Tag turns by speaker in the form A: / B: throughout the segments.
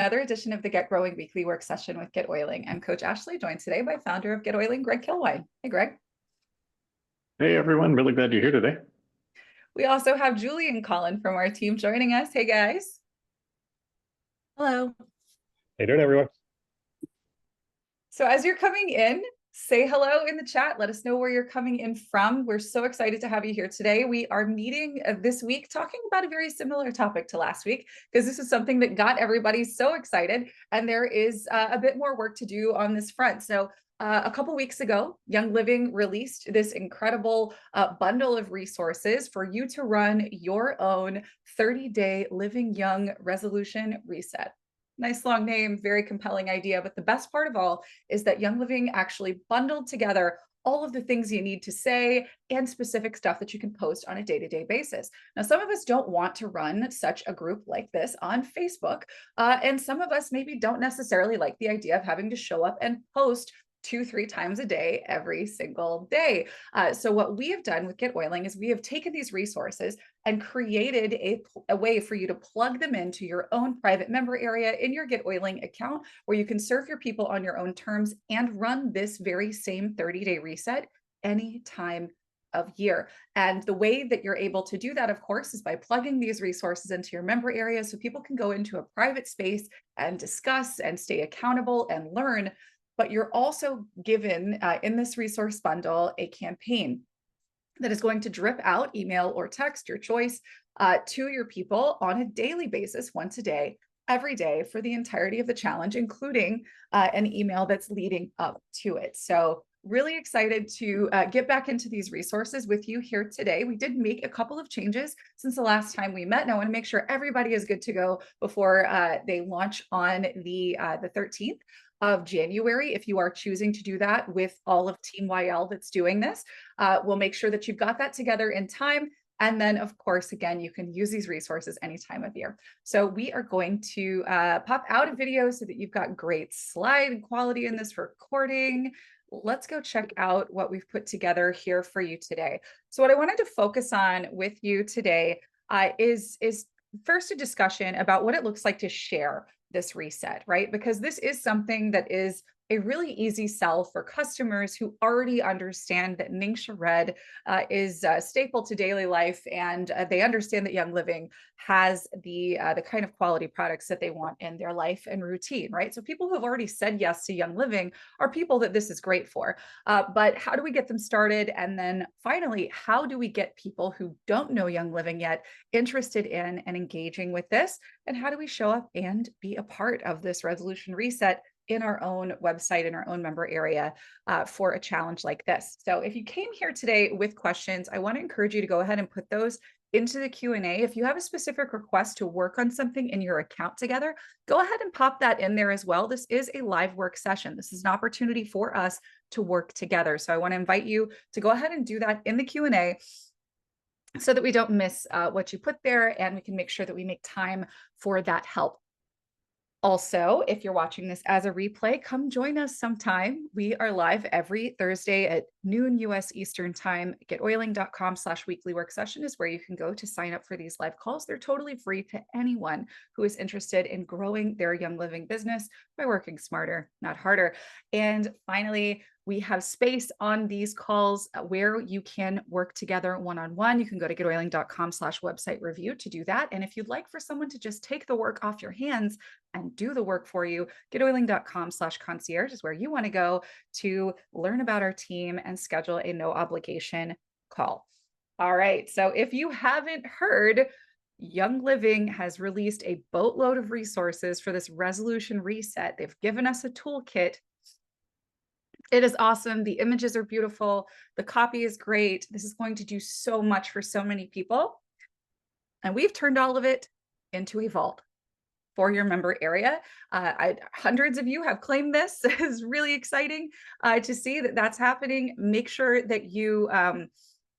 A: Another edition of the Get Growing Weekly Work Session with GetOiling. I'm Coach Ashley, joined today by founder of GetOiling, Greg Kilwine. Hey, Greg.
B: Hey everyone, really glad you're here today.
A: We also have Julie and Colin from our team joining us. Hey, guys.
C: Hello.
B: Hey doing everyone.
A: So as you're coming in, say hello in the chat. Let us know where you're coming in from. We're so excited to have you here today. We are meeting this week talking about a very similar topic to last week, because this is something that got everybody so excited, and there is a bit more work to do on this front. So a couple weeks ago, Young Living released this incredible bundle of resources for you to run your own 30-day Living Young resolution reset. Nice long name, very compelling idea. But the best part of all is that Young Living actually bundled together all of the things you need to say and specific stuff that you can post on a day-to-day basis. Now, some of us don't want to run such a group like this on Facebook. And some of us maybe don't necessarily like the idea of having to show up and post 2-3 times a day, every single day. So what we have done with GetOiling is we have taken these resources and created a way for you to plug them into your own private member area in your GetOiling account, where you can serve your people on your own terms and run this very same 30-day reset any time of year. And the way that you're able to do that, of course, is by plugging these resources into your member area so people can go into a private space and discuss and stay accountable and learn. But you're also given in this resource bundle a campaign that is going to drip out, email or text, your choice, to your people on a daily basis, once a day, every day for the entirety of the challenge, including an email that's leading up to it. So really excited to get back into these resources with you here today. We did make a couple of changes since the last time we met, and I want to make sure everybody is good to go before they launch on the 13th of January. If you are choosing to do that with all of Team YL that's doing this, we'll make sure that you've got that together in time. And then, of course, again, you can use these resources any time of year. So we are going to pop out a video so that you've got great slide quality in this recording. Let's go check out what we've put together here for you today. So what I wanted to focus on with you today is first a discussion about what it looks like to share this reset, right? Because this is something that is a really easy sell for customers who already understand that Ningxia Red is staple to daily life, and they understand that Young Living has the kind of quality products that they want in their life and routine, right? So people who have already said yes to Young Living are people that this is great for. But how do we get them started? And then finally, how do we get people who don't know Young Living yet interested in and engaging with this? And how do we show up and be a part of this resolution reset in our own website, in our own member area for a challenge like this? So if you came here today with questions, I want to encourage you to go ahead and put those into the Q&A. If you have a specific request to work on something in your account together, go ahead and pop that in there as well. This is a live work session. This is an opportunity for us to work together. So I want to invite you to go ahead and do that in the Q&A so that we don't miss what you put there, and we can make sure that we make time for that help. Also, if you're watching this as a replay, come join us sometime. We are live every Thursday at noon US Eastern Time. GetOiling.com/weekly work session is where you can go to sign up for these live calls. They're totally free to anyone who is interested in growing their Young Living business by working smarter, not harder. And finally, we have space on these calls where you can work together one-on-one. You can go to getoiling.com/website review to do that. And if you'd like for someone to just take the work off your hands and do the work for you, getoiling.com/concierge is where you want to go to learn about our team and schedule a no obligation call. All right. So if you haven't heard, Young Living has released a boatload of resources for this resolution reset. They've given us a toolkit. It is awesome. The images are beautiful. The copy is great. This is going to do so much for so many people. And we've turned all of it into a vault for your member area. Hundreds of you have claimed this. It's really exciting to see that that's happening. Make sure that you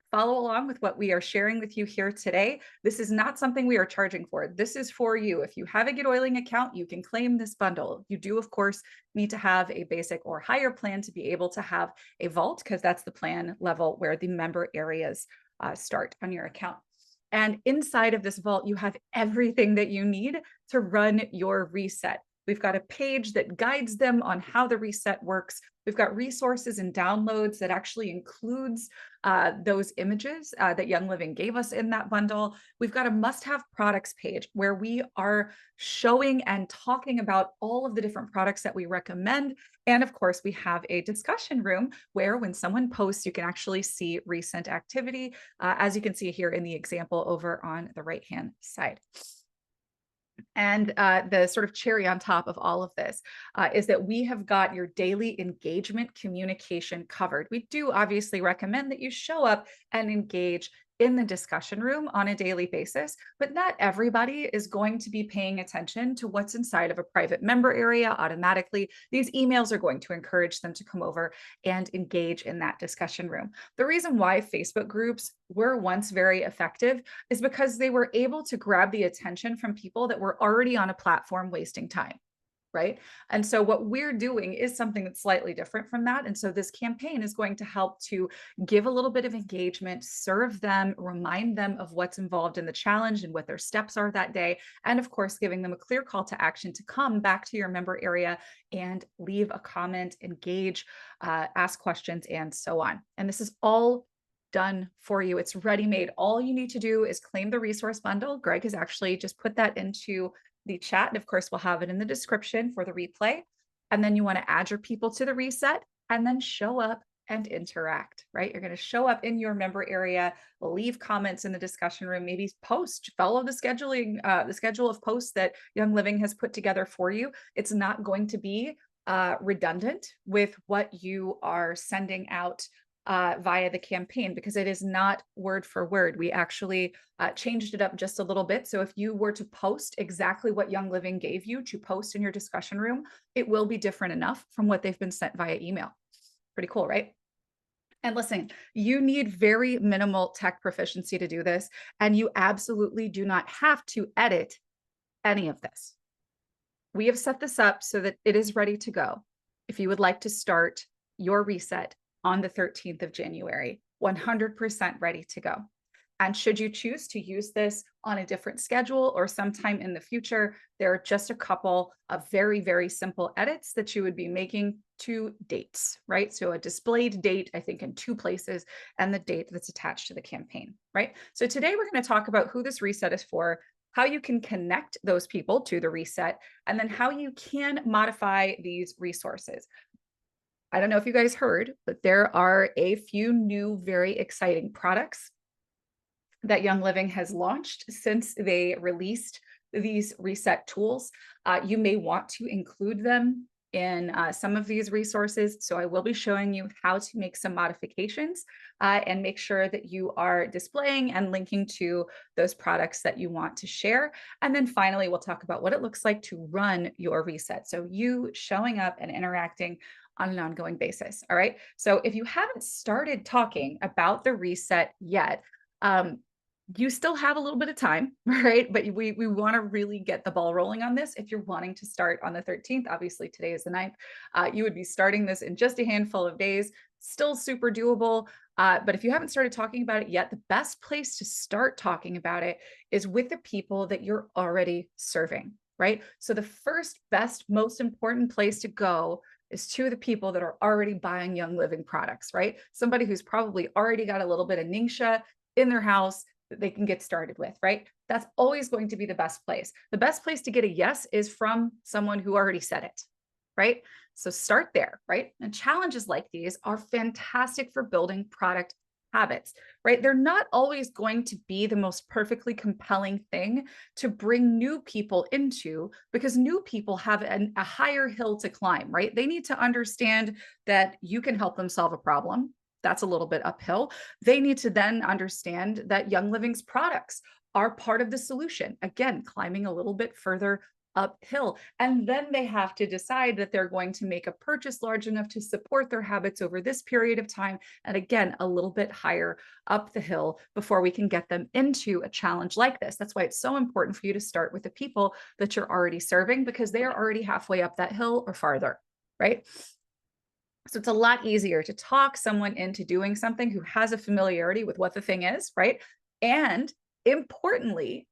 A: follow along with what we are sharing with you here today. This is not something we are charging for. This is for you. If you have a GetOiling account, you can claim this bundle. You do, of course, need to have a basic or higher plan to be able to have a vault, because that's the plan level where the member areas start on your account. And inside of this vault, you have everything that you need to run your reset. We've got a page that guides them on how the reset works. We've got resources and downloads that actually includes those images that Young Living gave us in that bundle. We've got a must-have products page where we are showing and talking about all of the different products that we recommend. And of course, we have a discussion room where when someone posts, you can actually see recent activity, as you can see here in the example over on the right-hand side. And the sort of cherry on top of all of this is that we have got your daily engagement communication covered. We do obviously recommend that you show up and engage in the discussion room on a daily basis, but not everybody is going to be paying attention to what's inside of a private member area automatically. These emails are going to encourage them to come over and engage in that discussion room. The reason why Facebook groups were once very effective is because they were able to grab the attention from people that were already on a platform wasting time. Right. And so what we're doing is something that's slightly different from that. And so this campaign is going to help to give a little bit of engagement, serve them, remind them of what's involved in the challenge and what their steps are that day. And of course, giving them a clear call to action to come back to your member area and leave a comment, engage, ask questions, and so on. And this is all done for you. It's ready-made. All you need to do is claim the resource bundle. Greg has actually just put that into the chat. And of course, we'll have it in the description for the replay. And then you want to add your people to the reset and then show up and interact, right? You're going to show up in your member area, leave comments in the discussion room, maybe post, follow the scheduling, the schedule of posts that Young Living has put together for you. It's not going to be redundant with what you are sending out via the campaign, because it is not word for word. We actually changed it up just a little bit. So if you were to post exactly what Young Living gave you to post in your discussion room, it will be different enough from what they've been sent via email. Pretty cool, right? And listen, you need very minimal tech proficiency to do this, and you absolutely do not have to edit any of this. We have set this up so that it is ready to go. If you would like to start your reset on the 13th of January, 100% ready to go. And should you choose to use this on a different schedule or sometime in the future, there are just a couple of very, very simple edits that you would be making to dates, right? So a displayed date, I think in 2 places, and the date that's attached to the campaign, right? So today we're going to talk about who this reset is for, how you can connect those people to the reset, and then how you can modify these resources. I don't know if you guys heard, but there are a few new, very exciting products that Young Living has launched since they released these reset tools. You may want to include them in some of these resources. So I will be showing you how to make some modifications and make sure that you are displaying and linking to those products that you want to share. And then finally, we'll talk about what it looks like to run your reset. So you showing up and interacting on an ongoing basis. All right. So if you haven't started talking about the reset yet, you still have a little bit of time, right? But we want to really get the ball rolling on this. If you're wanting to start on the 13th, obviously today is the 9th, you would be starting this in just a handful of days, still super doable. But if you haven't started talking about it yet, the best place to start talking about it is with the people that you're already serving, right? So the first, best, most important place to go is to the people that are already buying Young Living products, right? Somebody who's probably already got a little bit of Ningxia in their house that they can get started with, right? That's always going to be the best place. The best place to get a yes is from someone who already said it, right? So start there, right? And challenges like these are fantastic for building product habits, right? They're not always going to be the most perfectly compelling thing to bring new people into, because new people have a higher hill to climb, right? They need to understand that you can help them solve a problem. That's a little bit uphill. They need to then understand that Young Living's products are part of the solution. Again, climbing a little bit further uphill. And then they have to decide that they're going to make a purchase large enough to support their habits over this period of time. And again, a little bit higher up the hill before we can get them into a challenge like this. That's why it's so important for you to start with the people that you're already serving, because they are already halfway up that hill or farther, right? So it's a lot easier to talk someone into doing something who has a familiarity with what the thing is, right? And importantly,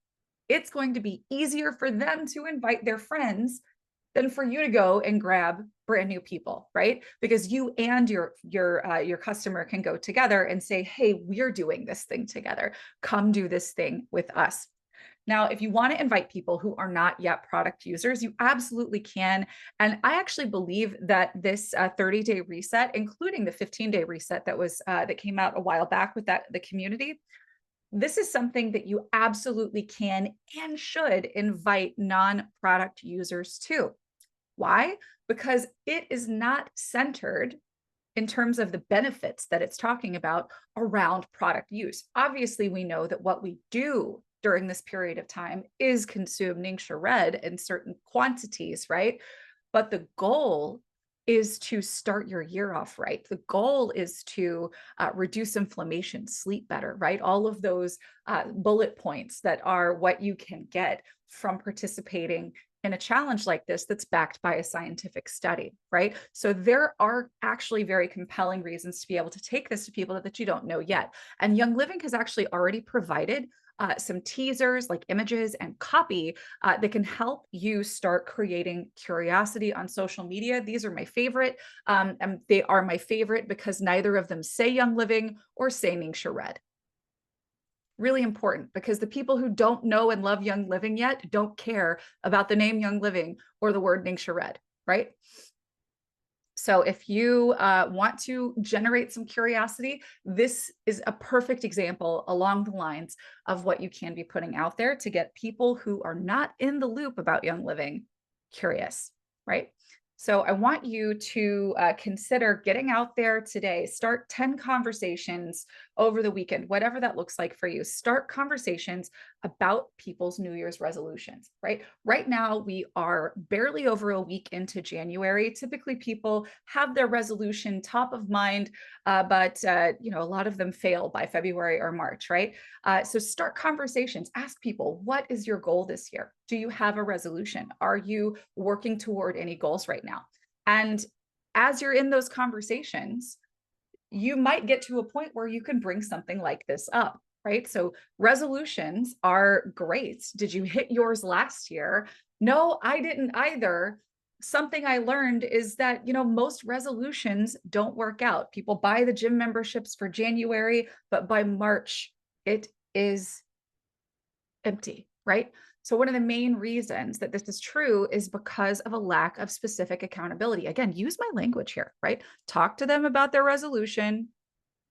A: it's going to be easier for them to invite their friends than for you to go and grab brand new people, right? Because you and your customer can go together and say, hey, we're doing this thing together. Come do this thing with us. Now, if you want to invite people who are not yet product users, you absolutely can. And I actually believe that this 30-day reset, including the 15-day reset that came out a while back with the community, this is something that you absolutely can and should invite non-product users to. Why? Because it is not centered in terms of the benefits that it's talking about around product use. Obviously, we know that what we do during this period of time is consume Ningxia Red in certain quantities, right? But the goal is to start your year off right. The goal is to reduce inflammation, sleep better, right? All of those bullet points that are what you can get from participating in a challenge like this that's backed by a scientific study, right? So there are actually very compelling reasons to be able to take this to people that you don't know yet. And Young Living has actually already provided some teasers like images and copy that can help you start creating curiosity on social media. These are my favorite. And they are my favorite because neither of them say Young Living or say Ningxia Red. Really important, because the people who don't know and love Young Living yet don't care about the name Young Living or the word Ningxia Red, right? So if you want to generate some curiosity, this is a perfect example along the lines of what you can be putting out there to get people who are not in the loop about Young Living curious, right? So I want you to consider getting out there today. Start 10 conversations over the weekend, whatever that looks like for you. Start conversations about people's New Year's resolutions, right? Right now, we are barely over a week into January. Typically, people have their resolution top of mind, but a lot of them fail by February or March, right? So start conversations. Ask people, what is your goal this year? Do you have a resolution? Are you working toward any goals right now? And as you're in those conversations, you might get to a point where you can bring something like this up, right? So resolutions are great. Did you hit yours last year? No, I didn't either. Something I learned is that, most resolutions don't work out. People buy the gym memberships for January, but by March, it is empty, right? So one of the main reasons that this is true is because of a lack of specific accountability. Again, use my language here, right? Talk to them about their resolution.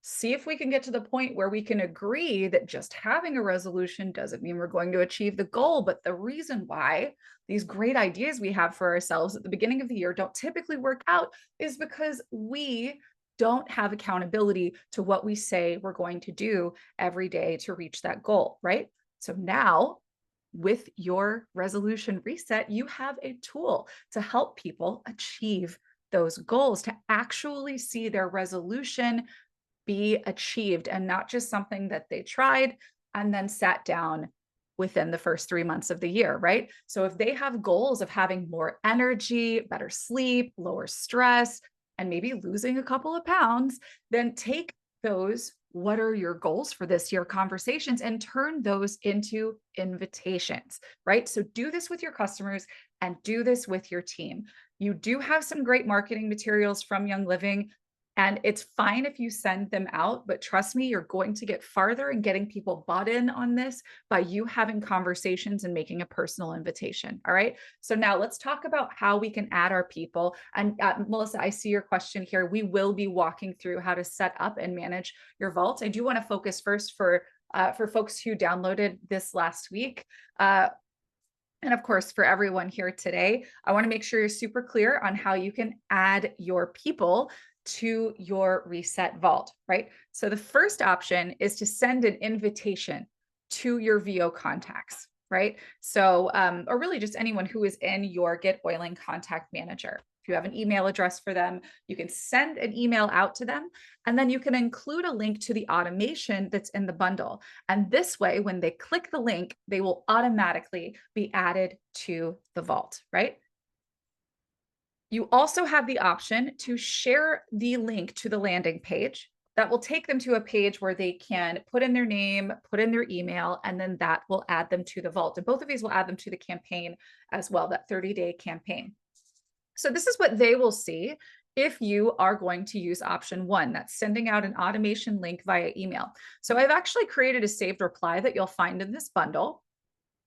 A: See if we can get to the point where we can agree that just having a resolution doesn't mean we're going to achieve the goal. But the reason why these great ideas we have for ourselves at the beginning of the year don't typically work out is because we don't have accountability to what we say we're going to do every day to reach that goal, right? So now, with your resolution reset, you have a tool to help people achieve those goals, to actually see their resolution be achieved and not just something that they tried and then sat down within the first 3 months of the year, right? So if they have goals of having more energy, better sleep, lower stress, and maybe losing a couple of pounds, then take those what are your goals for this year conversations and turn those into invitations, right? So do this with your customers and do this with your team. You do have some great marketing materials from Young Living, and it's fine if you send them out, but trust me, you're going to get farther in getting people bought in on this by you having conversations and making a personal invitation. All right. So now let's talk about how we can add our people. And Melissa, I see your question here. We will be walking through how to set up and manage your vault. I do want to focus first for folks who downloaded this last week. And of course, for everyone here today, I want to make sure you're super clear on how you can add your people to your reset vault, right? So the first option is to send an invitation to your VO contacts, right? So, or really just anyone who is in your GetOiling contact manager. If you have an email address for them, you can send an email out to them, and then you can include a link to the automation that's in the bundle. And this way, when they click the link, they will automatically be added to the vault, right? You also have the option to share the link to the landing page. That will take them to a page where they can put in their name, put in their email, and then that will add them to the vault. And both of these will add them to the campaign as well, that 30-day campaign. So this is what they will see if you are going to use option one, that's sending out an automation link via email. So I've actually created a saved reply that you'll find in this bundle.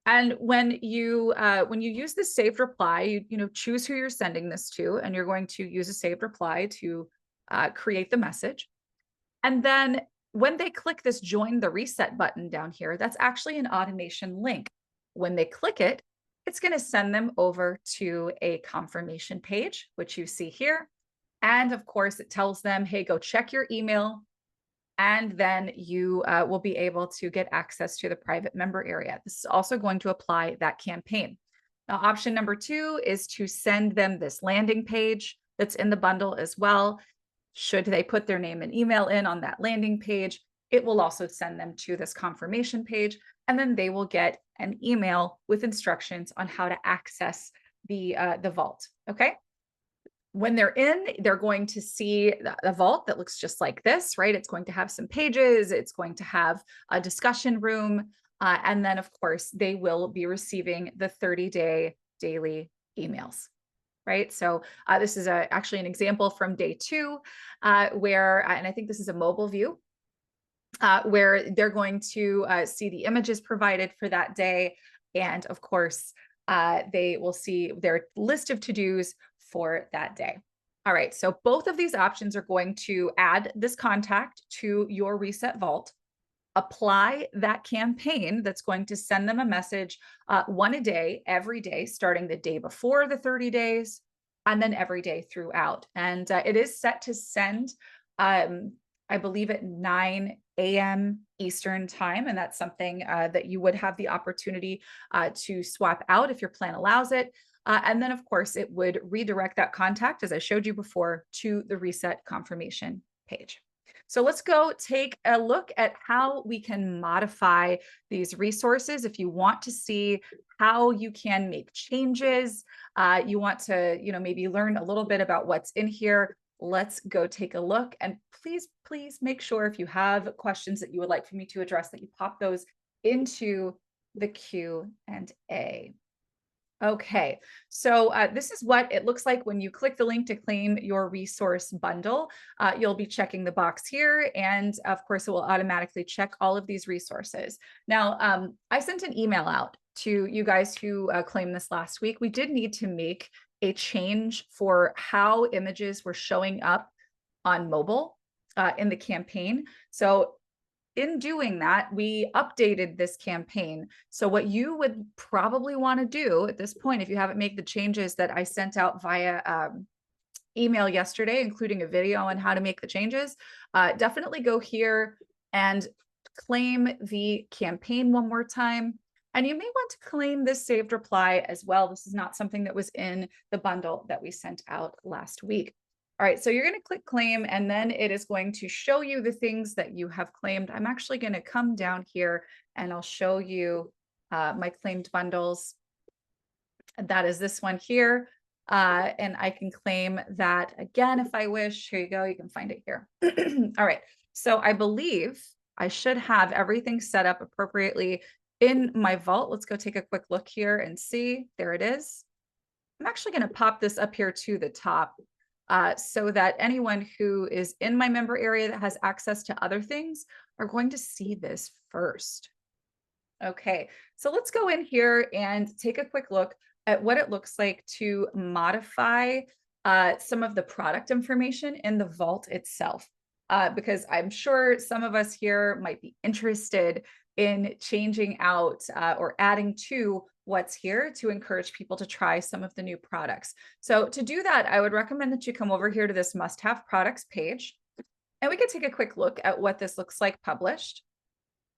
A: And when you use this saved reply, you choose who you're sending this to, and you're going to use a saved reply to create the message. And then when they click this join the reset button down here, that's actually an automation link. When they click it, it's going to send them over to a confirmation page, which you see here. And of course, it tells them, hey, go check your email. And then you will be able to get access to the private member area. This is also going to apply that campaign. Now, option number two is to send them this landing page that's in the bundle as well. Should they put their name and email in on that landing page, it will also send them to this confirmation page, and then they will get an email with instructions on how to access the vault. Okay. When they're in, they're going to see the vault that looks just like this, right? It's going to have some pages. It's going to have a discussion room. And then, of course, they will be receiving the 30-day daily emails, right? So this is actually an example from day 2 where, and I think this is a mobile view, where they're going to see the images provided for that day. And of course, they will see their list of to-dos for that day. All right, so both of these options are going to add this contact to your reset vault, apply that campaign that's going to send them a message one a day, every day, starting the day before the 30 days, and then every day throughout. And it is set to send, I believe, at 9 a.m. Eastern time. And that's something that you would have the opportunity to swap out if your plan allows it. And then, of course, it would redirect that contact, as I showed you before, to the reset confirmation page. So let's go take a look at how we can modify these resources. If you want to see how you can make changes, you want to, maybe learn a little bit about what's in here, let's go take a look. And please make sure if you have questions that you would like for me to address, that you pop those into the Q&A. Okay, so this is what it looks like when you click the link to claim your resource bundle. You'll be checking the box here, and of course, it will automatically check all of these resources. Now, I sent an email out to you guys who claimed this last week. We did need to make a change for how images were showing up on mobile in the campaign. So in doing that, we updated this campaign. So what you would probably want to do at this point, if you haven't made the changes that I sent out via email yesterday, including a video on how to make the changes, definitely go here and claim the campaign one more time. And you may want to claim this saved reply as well. This is not something that was in the bundle that we sent out last week. All right, so you're going to click claim, and then it is going to show you the things that you have claimed. I'm actually going to come down here and I'll show you my claimed bundles. That is this one here. And I can claim that again if I wish. Here you go. You can find it here. All right. So I believe I should have everything set up appropriately in my vault. Let's go take a quick look here and see. There it is. I'm actually going to pop this up here to the top. So that anyone who is in my member area that has access to other things are going to see this first. Okay, so let's go in here and take a quick look at what it looks like to modify some of the product information in the vault itself. Because I'm sure some of us here might be interested in changing out or adding to what's here to encourage people to try some of the new products. So to do that, I would recommend that you come over here to this must-have products page, and we can take a quick look at what this looks like published.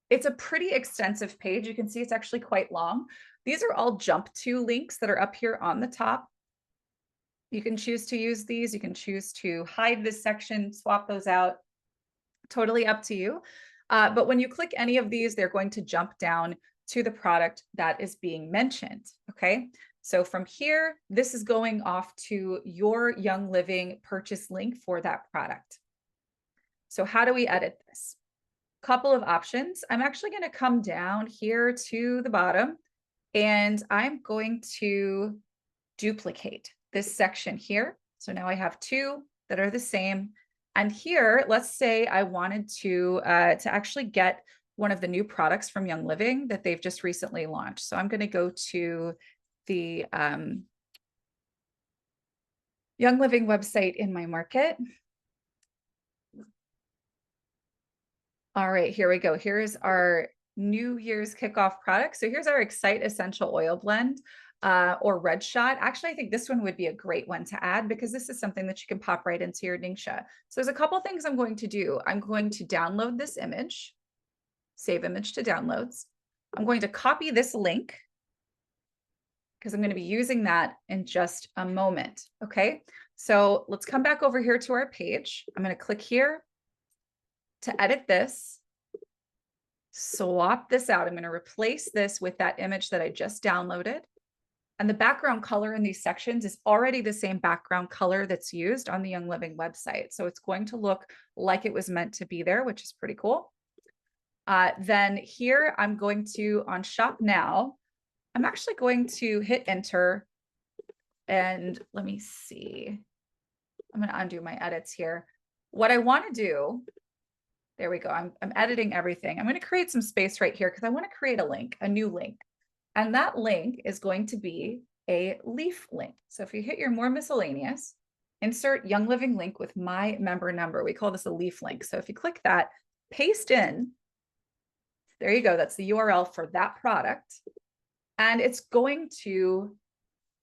A: It's a pretty extensive page. You can see it's actually quite long. These are all jump to links that are up here on the top. You can choose to use these. You can choose to hide this section, swap those out. Totally up to you. But when you click any of these, they're going to jump down to the product that is being mentioned. Okay, so from here, this is going off to your Young Living purchase link for that product. So how do we edit this? Couple of options. I'm actually going to come down here to the bottom, and I'm going to duplicate. this section here. So now I have two that are the same. And here, let's say I wanted to actually get one of the new products from Young Living that they've just recently launched. So I'm going to go to the Young Living website in my market. All right, here we go. Here's our New Year's kickoff product. So here's our Excite Essential Oil Blend or Red Shot. Actually, I think this one would be a great one to add because this is something that you can pop right into your Ningxia. So there's a couple things I'm going to do. I'm going to download this image, save image to downloads. I'm going to copy this link because I'm going to be using that in just a moment. Okay, so let's come back over here to our page. I'm going to click here to edit this, swap this out. I'm going to replace this with that image that I just downloaded. And the background color in these sections is already the same background color that's used on the Young Living website. So it's going to look like it was meant to be there, which is pretty cool. Then here I'm going to, on Shop Now, I'm actually going to hit enter. And let me see. I'm going to undo my edits here. What I want to do, there we go. I'm editing everything. I'm going to create some space right here because I want to create a link, a new link. And that link is going to be a leaf link. So if you hit your more miscellaneous, insert Young Living link with my member number. We call this a leaf link. So if you click that, paste in, there you go. That's the URL for that product. And it's going to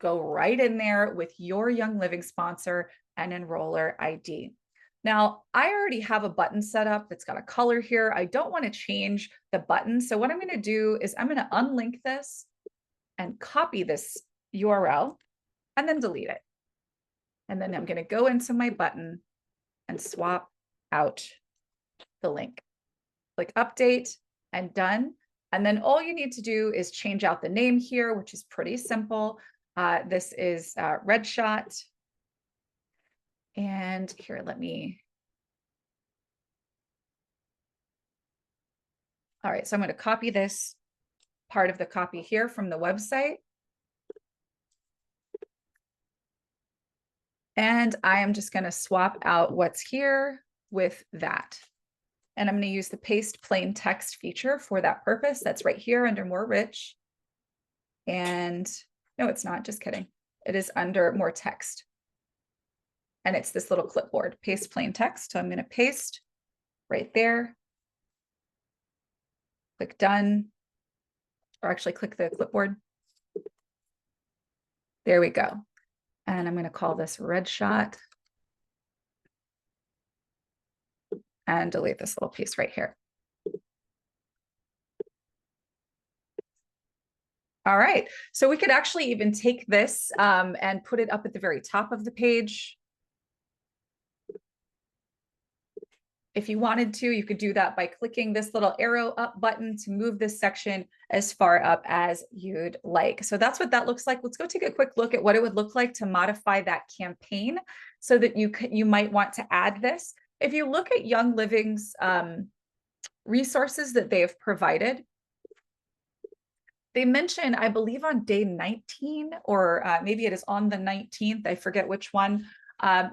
A: go right in there with your Young Living sponsor and enroller ID. Now, I already have a button set up that's got a color here. I don't want to change the button. So what I'm going to do is I'm going to unlink this and copy this URL and then delete it. And then I'm going to go into my button and swap out the link. Click update and done. And then all you need to do is change out the name here, which is pretty simple. This is Red Shot. And here, all right, so I'm going to copy this part of the copy here from the website. And I am just going to swap out what's here with that. And I'm going to use the paste plain text feature for that purpose. That's right here under more rich. And no, it's not, just kidding. It is under more text. And it's this little clipboard, paste plain text. So I'm going to paste right there. Click done, or actually click the clipboard. There we go. And I'm going to call this Red Shot and delete this little piece right here. All right, so we could actually even take this and put it up at the very top of the page. If you wanted to, you could do that by clicking this little arrow up button to move this section as far up as you'd like. So that's what that looks like. Let's go take a quick look at what it would look like to modify that campaign so that you might want to add this. If you look at Young Living's resources that they have provided, they mention, I believe on day 19, or maybe it is on the 19th, I forget which one,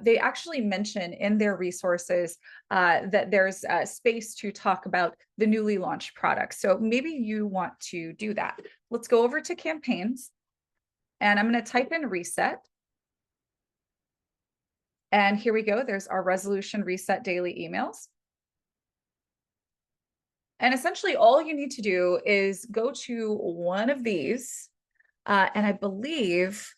A: they actually mention in their resources that there's space to talk about the newly launched products. So maybe you want to do that. Let's go over to campaigns and I'm going to type in reset. And here we go. There's our resolution reset daily emails. And essentially all you need to do is go to one of these. And I believe,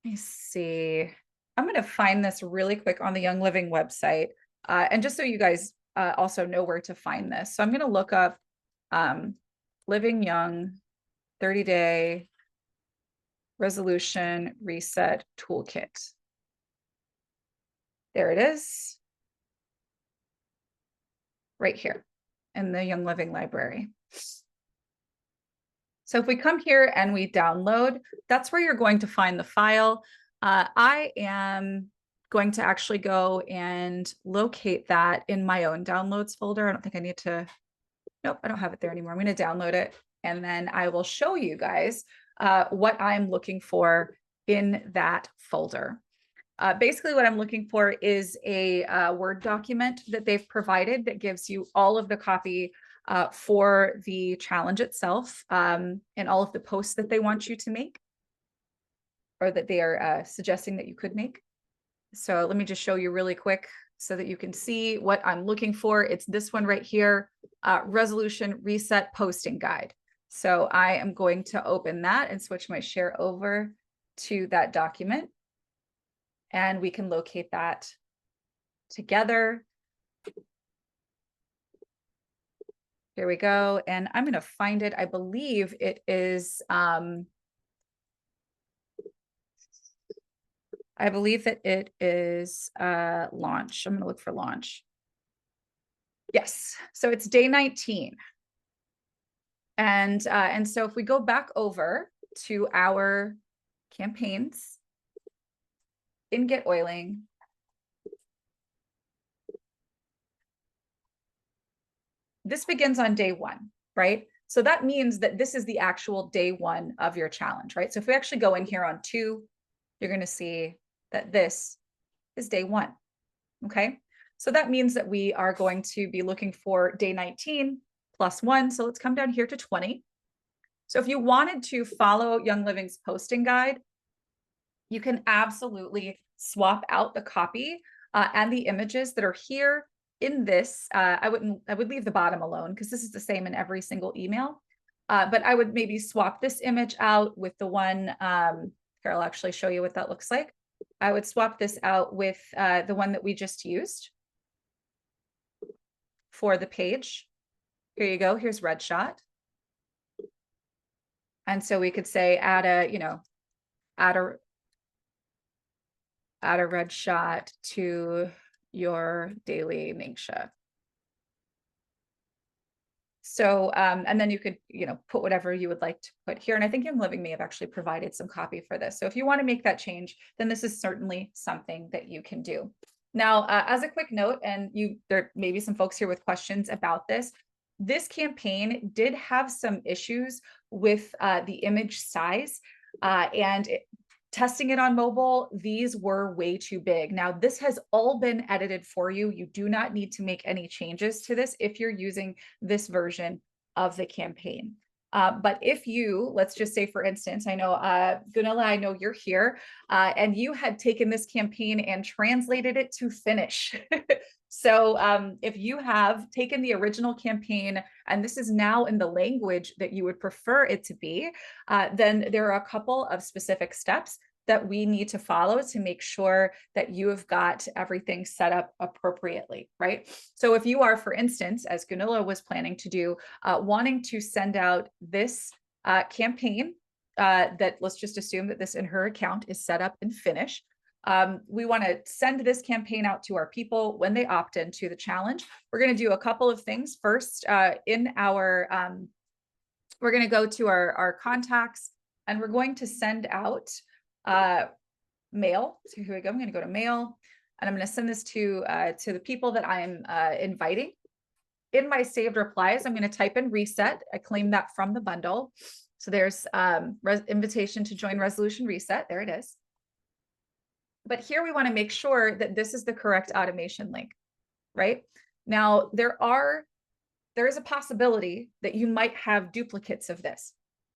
A: let me see. I'm going to find this really quick on the Young Living website. And just so you guys also know where to find this. So I'm going to look up Living Young 30-day resolution reset toolkit. There it is. Right here in the Young Living library. So if we come here and we download, that's where you're going to find the file. I am going to actually go and locate that in my own downloads folder. I don't think I need to, nope, I don't have it there anymore. I'm going to download it and then I will show you guys what I'm looking for in that folder. Basically what I'm looking for is a Word document that they've provided that gives you all of the copy for the challenge itself, and all of the posts that they want you to make, or that they are suggesting that you could make. So let me just show you really quick so that you can see what I'm looking for. It's this one right here, resolution reset posting guide. So I am going to open that and switch my share over to that document, and we can locate that together. Here we go. And I'm going to find it. I believe it is, I believe that it is launch. I'm going to look for launch. Yes. So it's day 19. And so if we go back over to our campaigns in GetOiling, this begins on day 1, right? So that means that this is the actual day 1 of your challenge, right? So if we actually go in here on 2, you're going to see that this is day 1, okay? So that means that we are going to be looking for day 19 plus 1. So let's come down here to 20. So if you wanted to follow Young Living's posting guide, you can absolutely swap out the copy and the images that are here in this. I would leave the bottom alone because this is the same in every single email. But I would maybe swap this image out with the one, here, I'll actually show you what that looks like. I would swap this out with the one that we just used for the page. Here you go, here's Red Shot. And so we could say add a red shot to your daily Ningxia. So, and then you could, put whatever you would like to put here. And I think Young Living may have actually provided some copy for this. So if you want to make that change, then this is certainly something that you can do. Now, as a quick note, and there may be some folks here with questions about this campaign did have some issues with the image size, and testing it on mobile, these were way too big. Now, this has all been edited for you. You do not need to make any changes to this if you're using this version of the campaign. But if you, let's just say, for instance, I know, Gunilla, I know you're here, and you had taken this campaign and translated it to Finnish. So if you have taken the original campaign and this is now in the language that you would prefer it to be, then there are a couple of specific steps that we need to follow to make sure that you have got everything set up appropriately, right? So if you are, for instance, as Gunilla was planning to do, wanting to send out this campaign, that let's just assume that this in her account is set up in Finnish. We want to send this campaign out to our people when they opt into the challenge. We're going to do a couple of things. First, in our, we're going to go to our contacts, and we're going to send out mail. So here we go. I'm going to go to mail, and I'm going to send this to the people that I'm inviting. In my saved replies, I'm going to type in reset. I claim that from the bundle. So there's invitation to join resolution reset. There it is. But here we want to make sure that this is the correct automation link, right? Now, there is a possibility that you might have duplicates of this,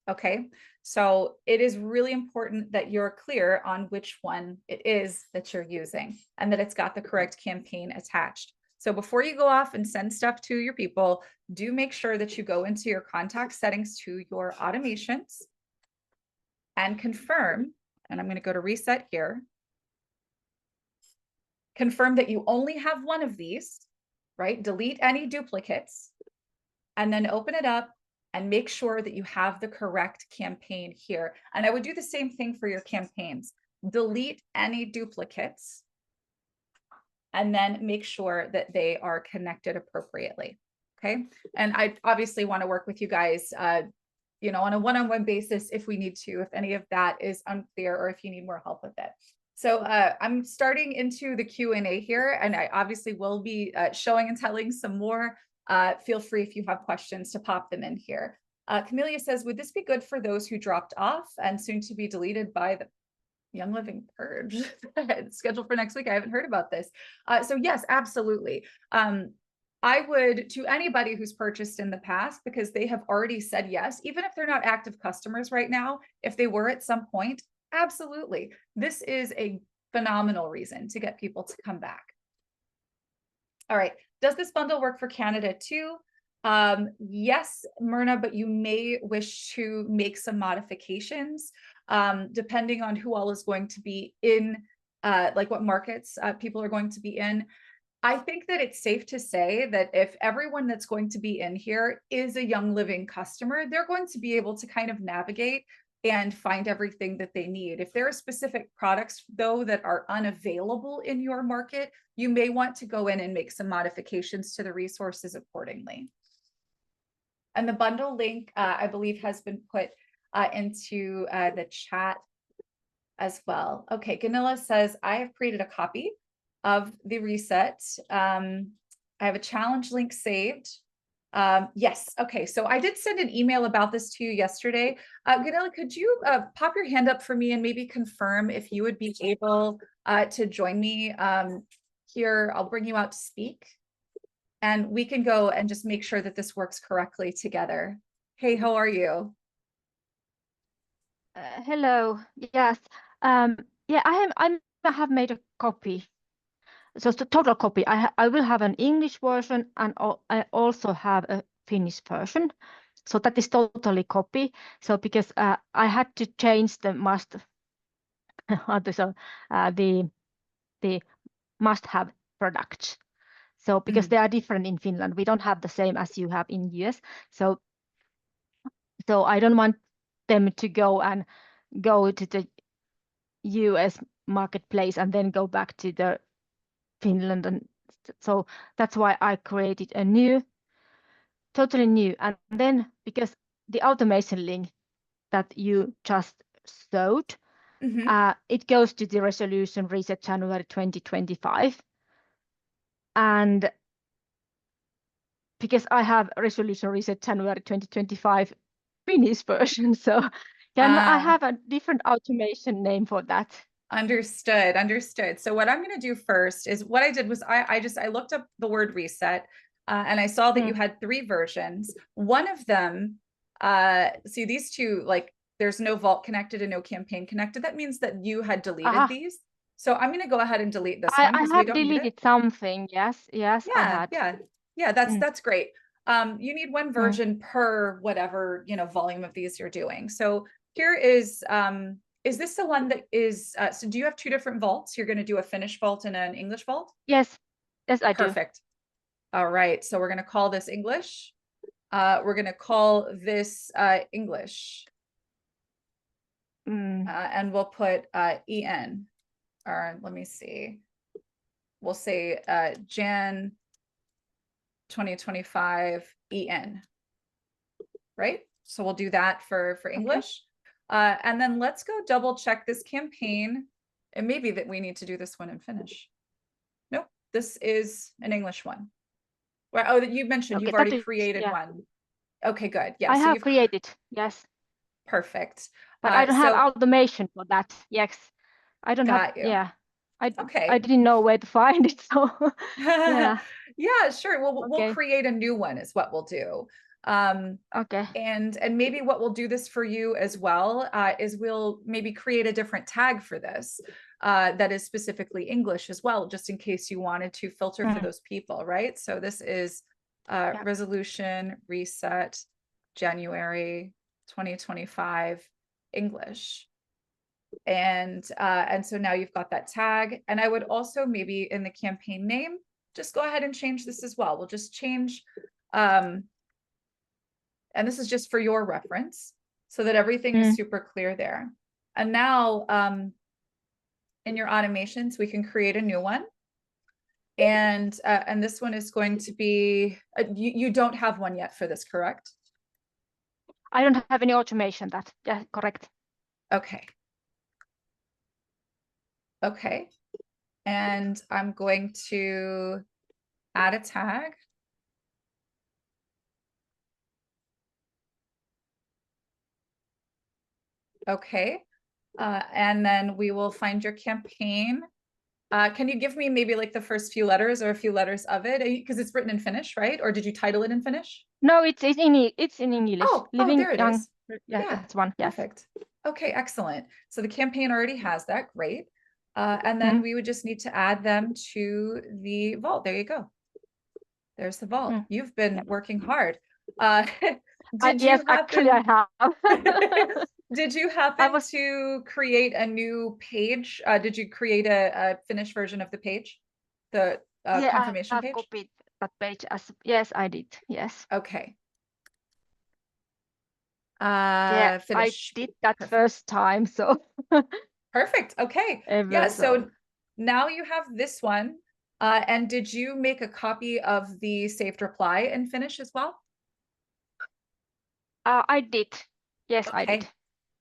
A: okay? So it is really important that you're clear on which one it is that you're using and that it's got the correct campaign attached. So before you go off and send stuff to your people, do make sure that you go into your contact settings to your automations and confirm, and I'm going to go to reset here. Confirm that you only have one of these, right? Delete any duplicates, and then open it up and make sure that you have the correct campaign here. And I would do the same thing for your campaigns. Delete any duplicates, and then make sure that they are connected appropriately, okay? And I obviously want to work with you guys, on a one-on-one basis if we need to, if any of that is unclear or if you need more help with it. So I'm starting into the Q&A here, and I obviously will be showing and telling some more. Feel free if you have questions to pop them in here. Camellia says, would this be good for those who dropped off and soon to be deleted by the Young Living Purge scheduled for next week. I haven't heard about this. So yes, absolutely. I would, to anybody who's purchased in the past, because they have already said yes, even if they're not active customers right now, if they were at some point, absolutely. This is a phenomenal reason to get people to come back. All right. Does this bundle work for Canada too? Yes, Myrna, but you may wish to make some modifications depending on who all is going to be in, like what markets people are going to be in. I think that it's safe to say that if everyone that's going to be in here is a Young Living customer, they're going to be able to kind of navigate and find everything that they need. If there are specific products, though, that are unavailable in your market, you may want to go in and make some modifications to the resources accordingly. And the bundle link, I believe, has been put into the chat as well. Okay, Ganilla says, I have created a copy of the reset. I have a challenge link saved. Yes, okay, so I did send an email about this to you yesterday. Ganilla, could you pop your hand up for me and maybe confirm if you would be able to join me here? I'll bring you out to speak. And we can go and just make sure that this works correctly together. Hey, how are you?
C: Hello. Yes. Yeah, I have made a copy. So it's the total copy. I will have an English version, and I also have a Finnish version. So that is totally copy. So because I had to change the the must-have products. So because they are different in Finland, we don't have the same as you have in US. So I don't want them to go to the US marketplace and then go back to the Finland. And so that's why I created a totally new. And then because the automation link that you just showed, it goes to the resolution reset January 2025. And because I have resolution reset January 2025 Finnish version, so I have a different automation name for that.
A: Understood. So what I'm going to do first is what I did was I looked up the word reset and I saw that you had 3 versions. One of them, see these two, like there's no vault connected and no campaign connected. That means that you had deleted these. So I'm going to go ahead and delete this one because we don't need it.
C: I have deleted something. Yes, I had.
A: Yeah, that's great. You need one version per whatever, volume of these you're doing. So here is this the one that is, so do you have 2 different vaults? You're going to do a Finnish vault and an English vault?
C: Yes, I do.
A: Perfect. All right, so we're going to call this English. We're going to call this English. And we'll put EN, or let me see. We'll say Jan 2025 EN, right? So we'll do that for English. And then let's go double check this campaign. It may be that we need to do this one in Finnish. Nope, this is an English one. Well, oh, that you mentioned you've already created one. Okay, good. Yeah,
C: I have created, yes.
A: Perfect.
C: But I don't have automation for that. Yes, I don't have.
A: You.
C: Yeah,
A: okay.
C: I didn't know where to find it. So yeah.
A: Yeah, sure. Well, we'll create a new one is what we'll do.
C: Okay.
A: And maybe what we'll do this for you as well is we'll maybe create a different tag for this that is specifically English as well, just in case you wanted to filter for those people, right? So this is resolution reset January 2025 English. And so now you've got that tag. And I would also maybe in the campaign name, just go ahead and change this as well. We'll just change, and this is just for your reference so that everything is super clear there. And now in your automations, we can create a new one. And this one is going to be, you don't have one yet for this, correct?
C: I don't have any automation yeah, correct.
A: Okay. Okay. And I'm going to add a tag. Okay. And then we will find your campaign. Can you give me maybe like the first few letters or a few letters of it? Because it's written in Finnish, right? Or did you title it in Finnish?
C: No, it's in English.
A: Oh,
C: Living
A: there it
C: young.
A: is.
C: Yeah, that's one. Yes.
A: Perfect. Okay, excellent. So the campaign already has that. Great. And then we would just need to add them to the vault. There you go. There's the vault. You've been working hard.
C: Yes, actually I have.
A: Did you happen to create a new page? Did you create a finished version of the page? The confirmation
C: I have
A: page?
C: copied that page as yes, I did. Yes.
A: Okay.
C: Yeah,
A: Finish.
C: I did that
A: Perfect.
C: first time, so
A: Perfect. Okay. Yeah, so now you have this one. And did you make a copy of the saved reply in Finnish as well?
C: I did. Yes,
A: Okay.
C: I did.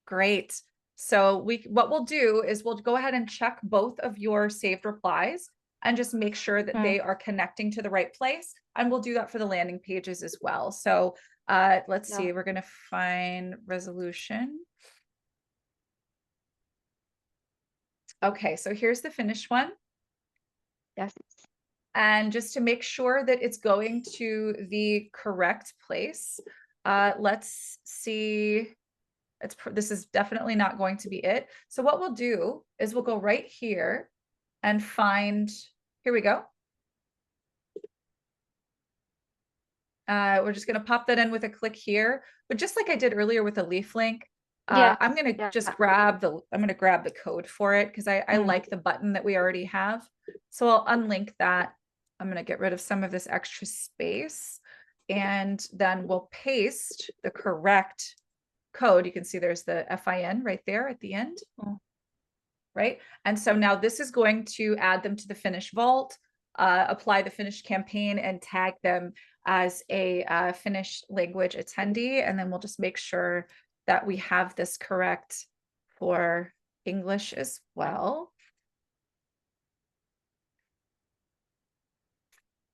A: Great. So what we'll do is we'll go ahead and check both of your saved replies and just make sure that they are connecting to the right place. And we'll do that for the landing pages as well. So let's see, we're going to find resolution. Okay, so here's the finished one.
C: Yes.
A: And just to make sure that it's going to the correct place, let's see. This is definitely not going to be it. So what we'll do is we'll go right here and find, here we go. We're just going to pop that in with a click here, but just like I did earlier with the leaf link, I'm going to just grab the code for it because I like the button that we already have. So I'll unlink that. I'm going to get rid of some of this extra space, and then we'll paste the correct code. You can see there's the FIN right there at the end, right? And so now this is going to add them to the Finnish vault, apply the Finnish campaign, and tag them as a Finnish language attendee. And then we'll just make sure that we have this correct for English as well.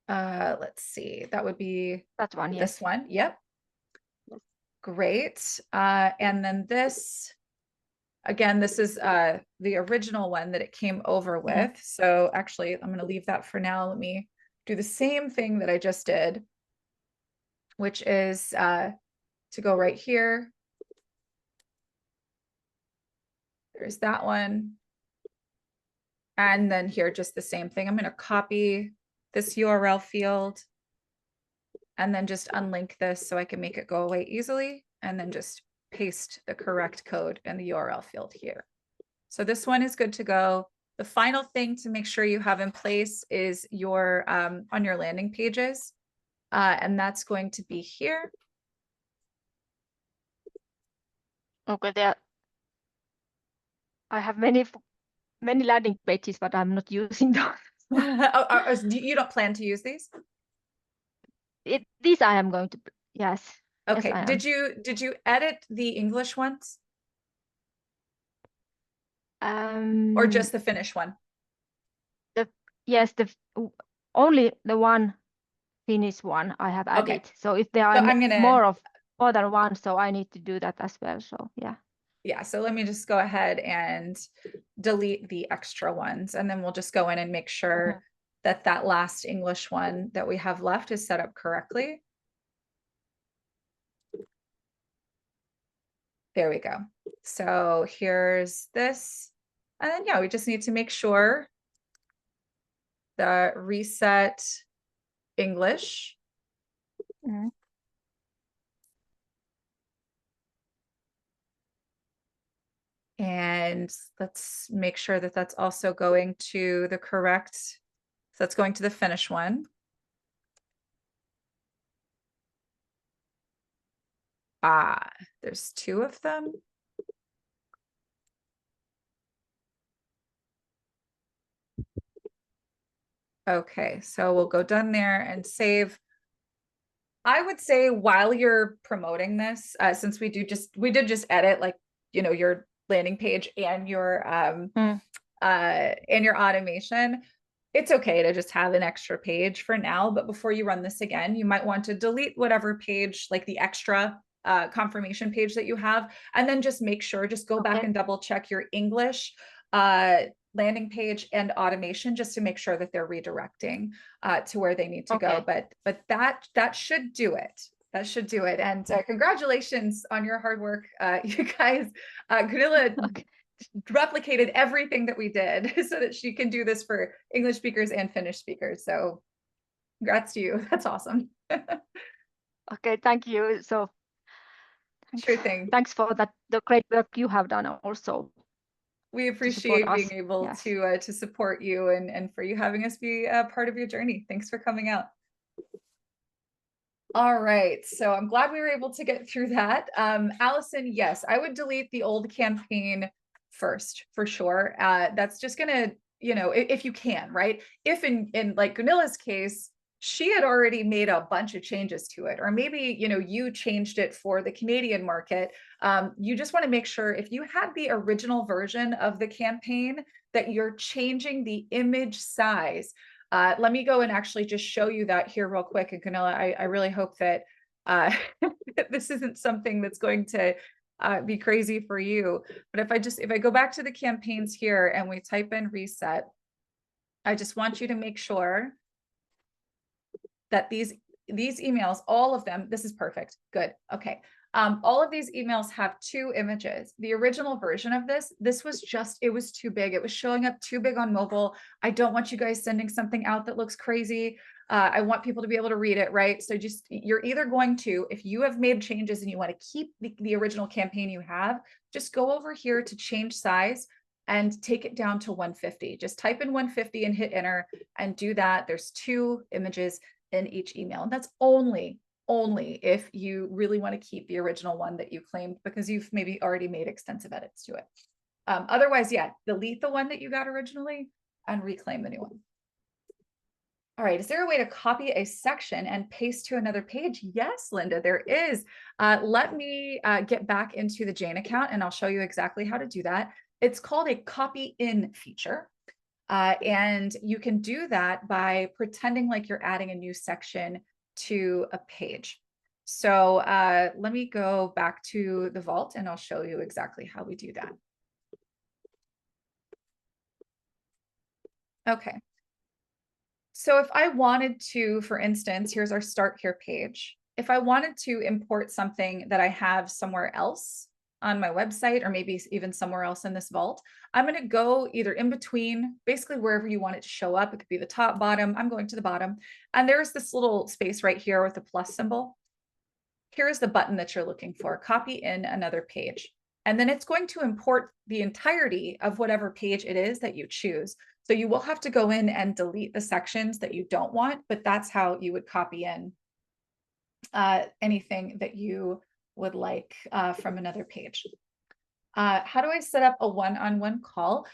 A: Let's see, that would be
C: that one.
A: This
C: yes.
A: one. Yep. Great. And then this, again, this is the original one that it came over with. So actually, I'm going to leave that for now. Let me do the same thing that I just did, which is to go right here. There's that one. And then here, just the same thing. I'm going to copy this URL field and then just unlink this so I can make it go away easily, and then just paste the correct code in the URL field here. So this one is good to go. The final thing to make sure you have in place is your on your landing pages, and that's going to be here.
C: Okay, there. I have many landing pages, but I'm not using those.
A: You don't plan to use these?
C: These I am going to. Yes.
A: Okay.
C: Yes,
A: did you edit the English ones? Or just the Finnish one?
C: Yes, only the one Finnish one I have added.
A: Okay.
C: So if there are more than one, so I need to do that as well. So yeah.
A: Yeah, so let me just go ahead and delete the extra ones, and then we'll just go in and make sure that that last English one that we have left is set up correctly. There we go. So here's this. And then, yeah, we just need to make sure the reset English. And let's make sure that that's also going to the correct, so that's going to the Finnish one. There's two of them. Okay, so we'll go down there and save. I would say while you're promoting this, since we did just edit, like, you know, your landing page and your automation, it's okay to just have an extra page for now. But before you run this again, you might want to delete whatever page, like the extra confirmation page that you have, and then just make sure, just go back
C: Okay.
A: and double check your English landing page and automation, just to make sure that they're redirecting to where they need to go.
C: Okay.
A: But that should do it. That should do it. And congratulations on your hard work, you guys. Gunilla
C: Okay.
A: replicated everything that we did so that she can do this for English speakers and Finnish speakers. So congrats to you. That's awesome.
C: Okay, thank you. So
A: Sure thing.
C: thanks for that, the great work you have done also.
A: We
C: To support
A: appreciate
C: us.
A: being able
C: Yes.
A: to support you and for you having us be a part of your journey. Thanks for coming out. All right, so I'm glad we were able to get through that. Allison, yes, I would delete the old campaign first for sure. That's just gonna, you know, if you can, right? If in like Gunilla's case, she had already made a bunch of changes to it, or maybe, you know, you changed it for the Canadian market. You just want to make sure if you had the original version of the campaign that you're changing the image size. Let me go and actually just show you that here real quick. And Gunilla, I really hope that this isn't something that's going to be crazy for you. But if I go back to the campaigns here and we type in reset, I just want you to make sure that these emails, all of them, this is perfect. Good. Okay. All of these emails have 2 images. The original version of this was just, it was too big. It was showing up too big on mobile. I don't want you guys sending something out that looks crazy. I want people to be able to read it, right? So just, you're either going to, if you have made changes and you want to keep the original campaign you have, just go over here to change size and take it down to 150. Just type in 150 and hit enter and do that. There's 2 images in each email. And that's only if you really want to keep the original one that you claimed, because you've maybe already made extensive edits to it. Otherwise, yeah, delete the one that you got originally and reclaim the new one. All right, is there a way to copy a section and paste to another page? Yes, Linda, there is. Let me get back into the Jane account and I'll show you exactly how to do that. It's called a copy in feature. And you can do that by pretending like you're adding a new section to a page. So let me go back to the vault and I'll show you exactly how we do that. Okay. So if I wanted to, for instance, here's our start here page. If I wanted to import something that I have somewhere else on my website, or maybe even somewhere else in this vault, I'm going to go either in between, basically wherever you want it to show up. It could be the top, bottom. I'm going to the bottom. And there's this little space right here with the plus symbol. Here's the button that you're looking for, copy in another page. And then it's going to import the entirety of whatever page it is that you choose. So you will have to go in and delete the sections that you don't want, but that's how you would copy in anything that you would like from another page. How do I set up a one-on-one call?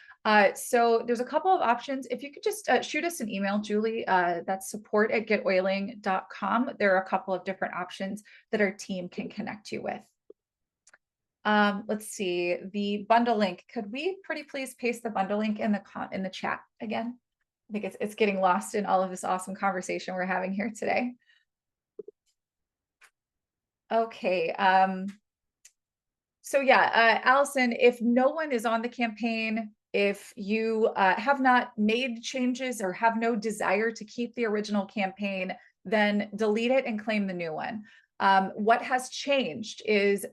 A: So there's a couple of options. If you could just shoot us an email, Julie, that's support@getoiling.com. There are a couple of different options that our team can connect you with. Let's see, the bundle link. Could we pretty please paste the bundle link in the chat again? I think it's getting lost in all of this awesome conversation we're having here today. Okay. So yeah, Allison, if no one is on the campaign, if you have not made changes or have no desire to keep the original campaign, then delete it and claim the new one. What has changed is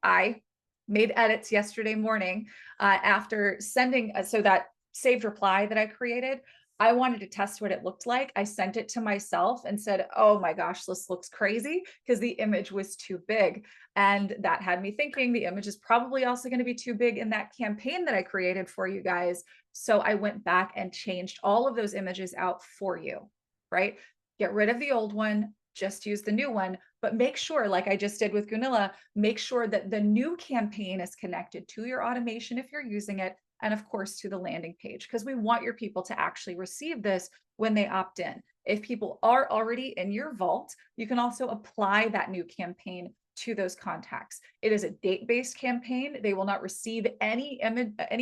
A: I made edits yesterday morning after sending, so that saved reply that I created, I wanted to test what it looked like. I sent it to myself and said, oh my gosh, this looks crazy, because the image was too big. And that had me thinking the image is probably also going to be too big in that campaign that I created for you guys. So I went back and changed all of those images out for you, right? Get rid of the old one, just use the new one, but make sure, like I just did with Gunilla, make sure that the new campaign is connected to your automation if you're using it, and of course to the landing page, because we want your people to actually receive this when they opt in. If people are already in your vault, you can also apply that new campaign to those contacts. It is a date-based campaign. They will not receive any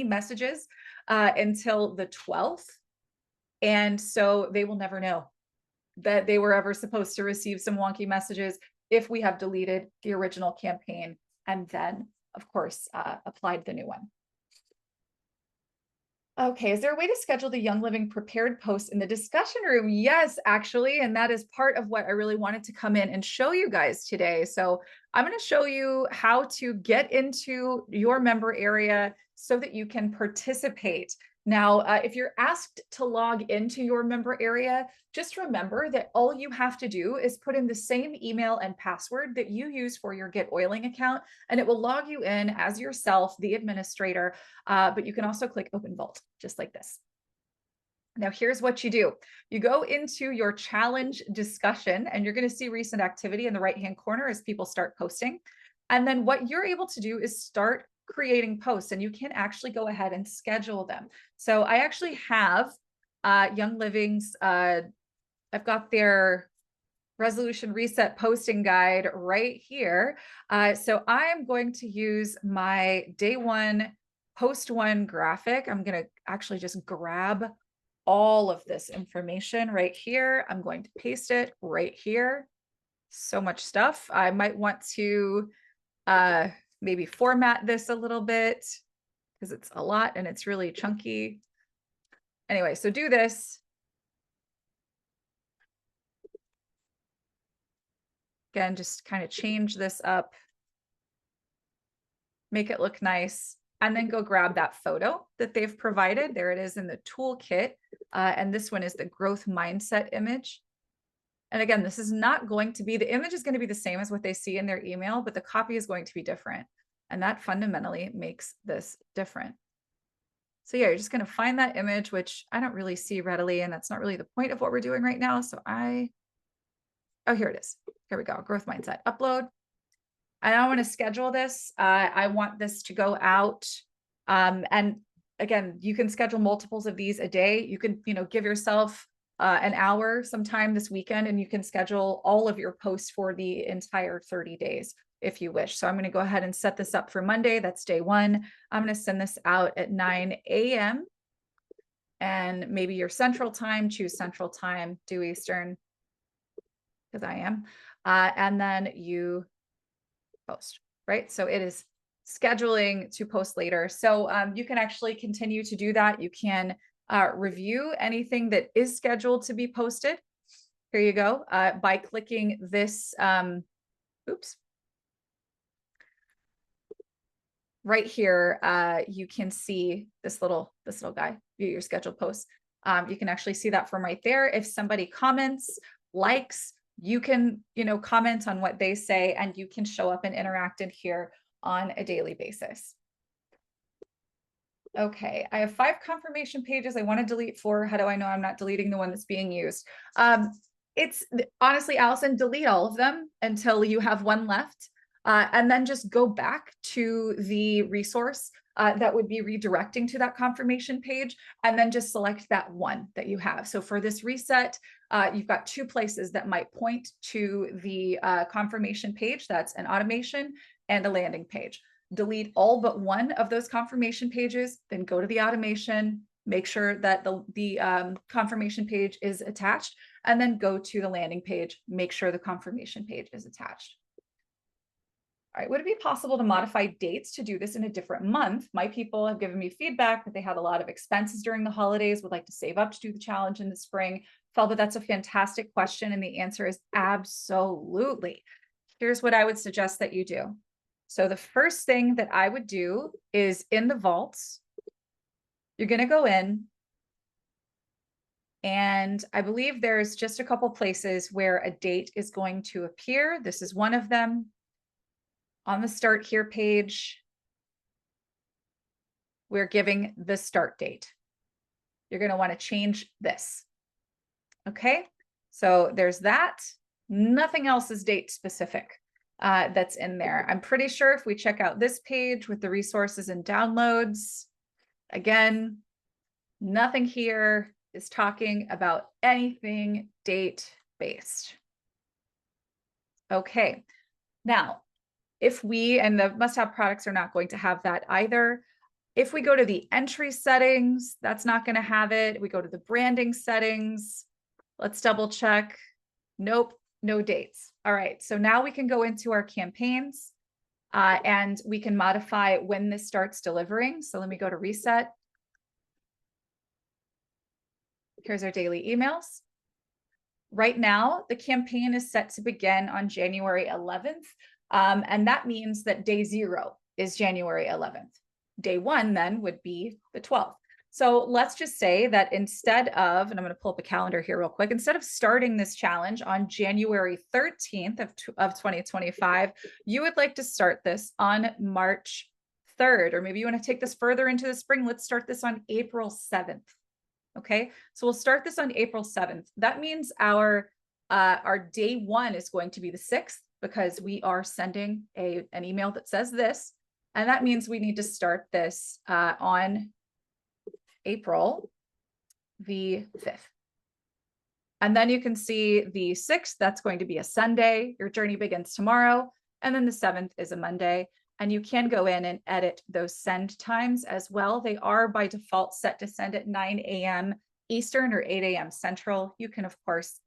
A: messages until the 12th. And so they will never know that they were ever supposed to receive some wonky messages. if we have deleted the original campaign and then, of course, applied the new one. Okay, is there a way to schedule the Young Living prepared post in the discussion room? Yes, actually, and that is part of what I really wanted to come in and show you guys today. So I'm going to show you how to get into your member area so that you can participate. Now, if you're asked to log into your member area, just remember that all you have to do is put in the same email and password that you use for your GetOiling account, and it will log you in as yourself, the administrator. But you can also click Open Vault, just like this. Now, here's what you do. You go into your challenge discussion, and you're going to see recent activity in the right-hand corner as people start posting. And then what you're able to do is start creating posts, and you can actually go ahead and schedule them. So I actually have Young Living's, I've got their resolution reset posting guide right here. So I am going to use my day one, post one graphic. I'm going to actually just grab all of this information right here. I'm going to paste it right here. So much stuff. I might want to maybe format this a little bit because it's a lot and it's really chunky. Anyway, so do this. Again, just kind of change this up, make it look nice, and then go grab that photo that they've provided. There it is in the toolkit. And this one is the growth mindset image. And again, this is not going to be, the image is going to be the same as what they see in their email, but the copy is going to be different. And that fundamentally makes this different. So yeah, you're just going to find that image, which I don't really see readily, and that's not really the point of what we're doing right now. So oh, here it is. Here we go. Growth mindset, upload. And I want to schedule this. I want this to go out. And again, you can schedule multiples of these a day. You can, give yourself an hour sometime this weekend, and you can schedule all of your posts for the entire 30 days if you wish. So I'm going to go ahead and set this up for Monday. That's day one. I'm going to send this out at 9 a.m. And maybe your Central Time, choose Central Time, do Eastern, because I am. And then you post, right? So it is scheduling to post later. So you can actually continue to do that. You can review anything that is scheduled to be posted. Here you go, by clicking this, oops. Right here, you can see this little guy, view your scheduled posts. You can actually see that from right there. If somebody comments, likes, you can, comment on what they say, and you can show up and interact in here on a daily basis. Okay, I have 5 confirmation pages. I want to delete 4. How do I know I'm not deleting the one that's being used? It's honestly, Allison, delete all of them until you have one left. And then just go back to the resource that would be redirecting to that confirmation page, and then just select that one that you have. So for this reset, you've got 2 places that might point to the confirmation page. That's an automation and a landing page. Delete all but one of those confirmation pages, then go to the automation, make sure that the confirmation page is attached, and then go to the landing page, make sure the confirmation page is attached. All right, would it be possible to modify dates to do this in a different month? My people have given me feedback that they had a lot of expenses during the holidays, would like to save up to do the challenge in the spring. Felba, that's a fantastic question, and the answer is absolutely. Here's what I would suggest that you do. So the first thing that I would do is in the vaults, you're going to go in, and I believe there's just a couple places where a date is going to appear. This is one of them. On the Start Here page, we're giving the start date. You're going to want to change this. Okay, so there's that. Nothing else is date specific that's in there. I'm pretty sure if we check out this page with the resources and downloads, again, nothing here is talking about anything date-based. Okay, now, if we, and the must-have products are not going to have that either. If we go to the entry settings, that's not going to have it. We go to the branding settings. Let's double check. Nope, No dates. All right, so now we can go into our campaigns and we can modify when this starts delivering. So let me go to reset. Here's our daily emails. Right now, the campaign is set to begin on January 11th. And that means that day 0 is January 11th. Day 1 then would be the 12th. So let's just say that instead of, and I'm going to pull up a calendar here real quick, instead of starting this challenge on January 13th of 2025, you would like to start this on March 3rd, or maybe you want to take this further into the spring. Let's start this on April 7th. Okay, so we'll start this on April 7th. That means our day 1 is going to be the 6th, because we are sending an email that says this. And that means we need to start this on April the 5th. And then you can see the 6th, that's going to be a Sunday. Your journey begins tomorrow. And then the 7th is a Monday. And you can go in and edit those send times as well. They are by default set to send at 9 a.m. Eastern or 8 a.m. Central. You can, of course,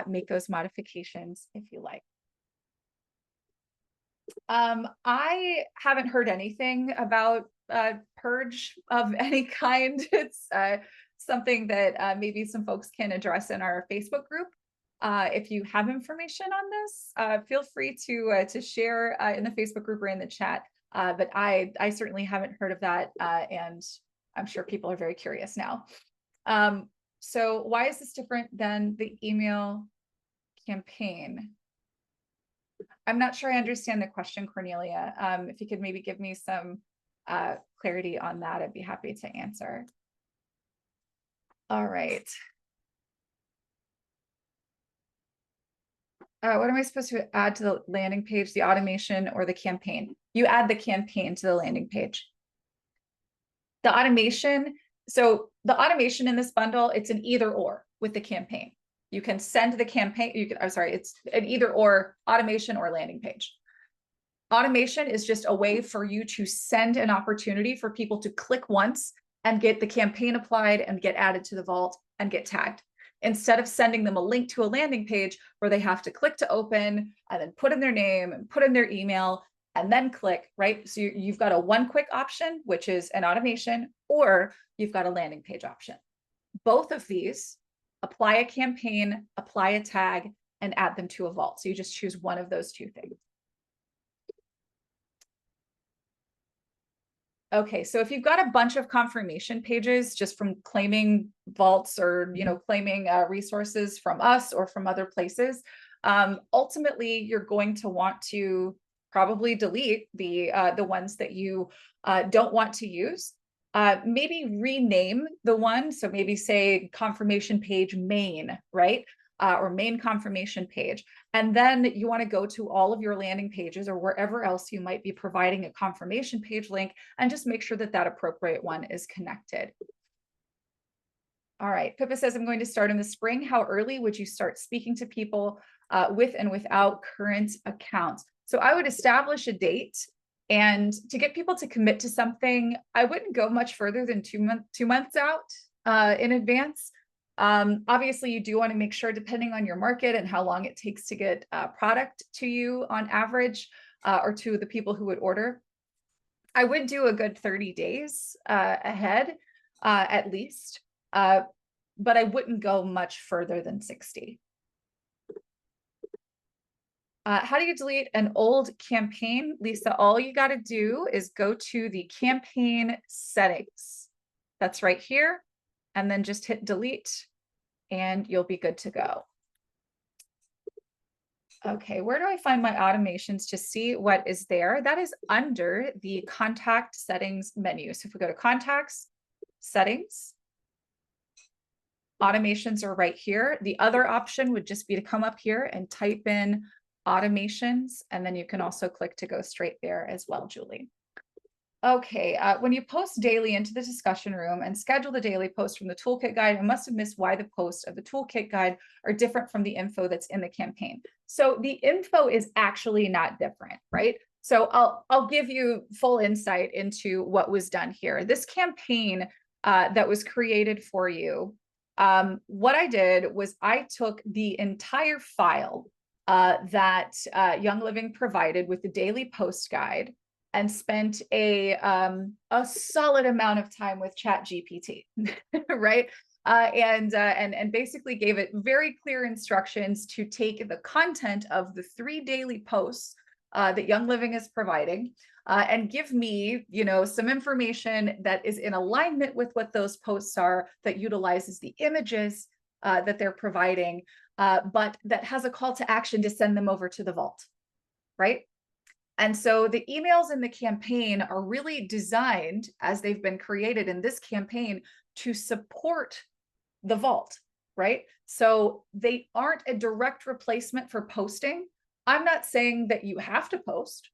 A: make those modifications if you like. I haven't heard anything about purge of any kind. It's something that maybe some folks can address in our Facebook group. If you have information on this, feel free to share in the Facebook group or in the chat. But I certainly haven't heard of that, and I'm sure people are very curious now. So why is this different than the email campaign? I'm not sure I understand the question, Cornelia. If you could maybe give me some clarity on that, I'd be happy to answer. All right. What am I supposed to add to the landing page, the automation or the campaign? You add the campaign to the landing page. The automation, so the automation in this bundle, it's an either or with the campaign. You can send the campaign, it's an either or automation or landing page. Automation is just a way for you to send an opportunity for people to click once and get the campaign applied and get added to the vault and get tagged, instead of sending them a link to a landing page where they have to click to open and then put in their name and put in their email and then click, right? So you've got a one quick option, which is an automation, or you've got a landing page option. Both of these apply a campaign, apply a tag, and add them to a vault. So you just choose one of those two things. Okay, so if you've got a bunch of confirmation pages just from claiming vaults or claiming resources from us or from other places, ultimately you're going to want to probably delete the ones that you don't want to use. Maybe rename the one, so maybe say confirmation page main, right? Or main confirmation page. And then you want to go to all of your landing pages or wherever else you might be providing a confirmation page link and just make sure that that appropriate one is connected. All right, Pippa says, I'm going to start in the spring. How early would you start speaking to people with and without current accounts? So I would establish a date, and to get people to commit to something, I wouldn't go much further than 2 months out in advance. Obviously, you do want to make sure, depending on your market and how long it takes to get product to you on average, or to the people who would order. I would do a good 30 days ahead at least, but I wouldn't go much further than 60. How do you delete an old campaign? Lisa, all you got to do is go to the campaign settings. That's right here. And then just hit delete and you'll be good to go. Okay, where do I find my automations to see what is there? That is under the contact settings menu. So if we go to contacts, settings, automations are right here. The other option would just be to come up here and type in automations, and then you can also click to go straight there as well, Julie. Okay, when you post daily into the discussion room and schedule the daily post from the toolkit guide, I must have missed why the posts of the toolkit guide are different from the info that's in the campaign. So the info is actually not different, right? So I'll give you full insight into what was done here. This campaign that was created for you, what I did was I took the entire file that Young Living provided with the daily post guide, and spent a solid amount of time with ChatGPT, right? And basically gave it very clear instructions to take the content of the 3 daily posts that Young Living is providing, and give me, some information that is in alignment with what those posts are, that utilizes the images that they're providing, but that has a call to action to send them over to the vault, right? And so the emails in the campaign are really designed, as they've been created in this campaign, to support the vault, right? So they aren't a direct replacement for posting. I'm not saying that you have to post.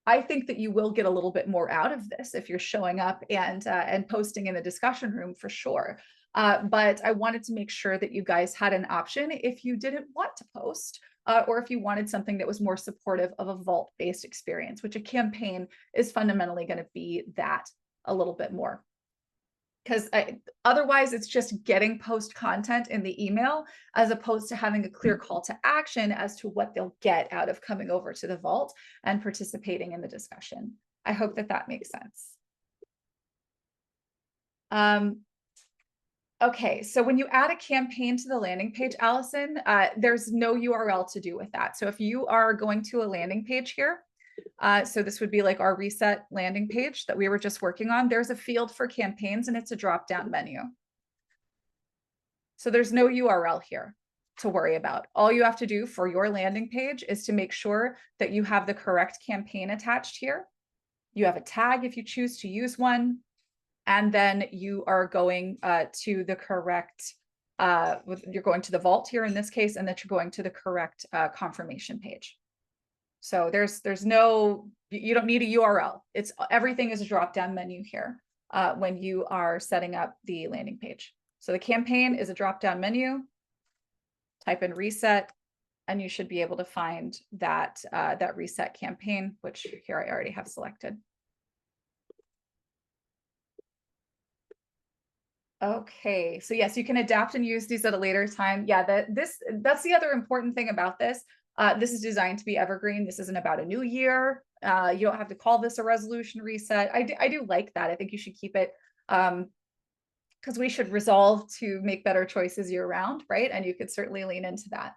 A: I think that you will get a little bit more out of this if you're showing up and posting in the discussion room, for sure. But I wanted to make sure that you guys had an option if you didn't want to post, or if you wanted something that was more supportive of a vault-based experience, which a campaign is fundamentally going to be that a little bit more. Because otherwise it's just getting post content in the email, as opposed to having a clear call to action as to what they'll get out of coming over to the vault and participating in the discussion. I hope that that makes sense. Okay, so when you add a campaign to the landing page, Allison, there's no URL to do with that. So if you are going to a landing page here, so this would be like our reset landing page that we were just working on, there's a field for campaigns and it's a drop-down menu. So there's no URL here to worry about. All you have to do for your landing page is to make sure that you have the correct campaign attached here. You have a tag if you choose to use one. And then you are going to the correct, you're going to the vault here in this case, and that you're going to the correct confirmation page. So there's no, you don't need a URL. It's everything is a drop-down menu here when you are setting up the landing page. So the campaign is a drop-down menu. Type in reset, and you should be able to find that that reset campaign, which here I already have selected. Okay, so yes, you can adapt and use these at a later time. Yeah, that's the other important thing about this. This is designed to be evergreen. This isn't about a new year. You don't have to call this a resolution reset. I do like that. I think you should keep it, because we should resolve to make better choices year round, right? And you could certainly lean into that.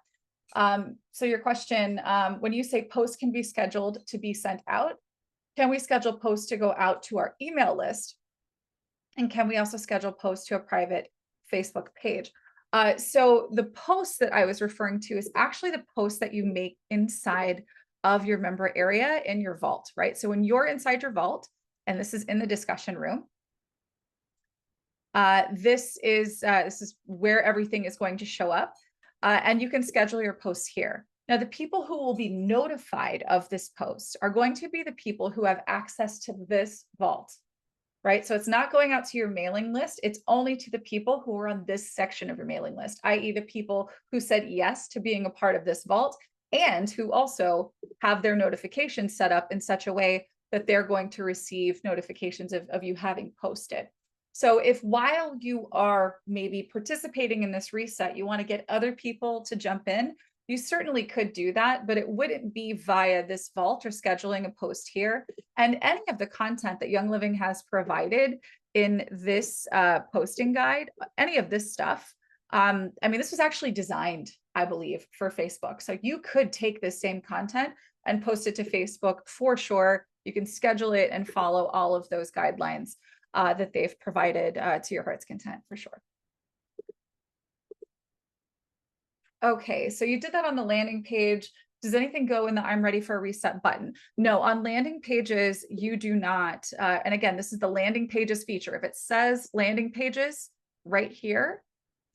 A: So your question, when you say posts can be scheduled to be sent out, can we schedule posts to go out to our email list? And can we also schedule posts to a private Facebook page? So the post that I was referring to is actually the post that you make inside of your member area in your vault, right? So when you're inside your vault, and this is in the discussion room, this is where everything is going to show up, and you can schedule your posts here. Now, the people who will be notified of this post are going to be the people who have access to this vault, right? So it's not going out to your mailing list. It's only to the people who are on this section of your mailing list, i.e. the people who said yes to being a part of this vault, and who also have their notifications set up in such a way that they're going to receive notifications of you having posted. So if while you are maybe participating in this reset, you want to get other people to jump in, you certainly could do that, but it wouldn't be via this vault or scheduling a post here. And any of the content that Young Living has provided in this posting guide, any of this stuff, I mean, this was actually designed, I believe, for Facebook. So you could take this same content and post it to Facebook for sure. You can schedule it and follow all of those guidelines that they've provided to your heart's content, for sure. Okay, so you did that on the landing page. Does anything go in the I'm ready for a reset button? No, on landing pages, you do not. And again, this is the landing pages feature. If it says landing pages right here,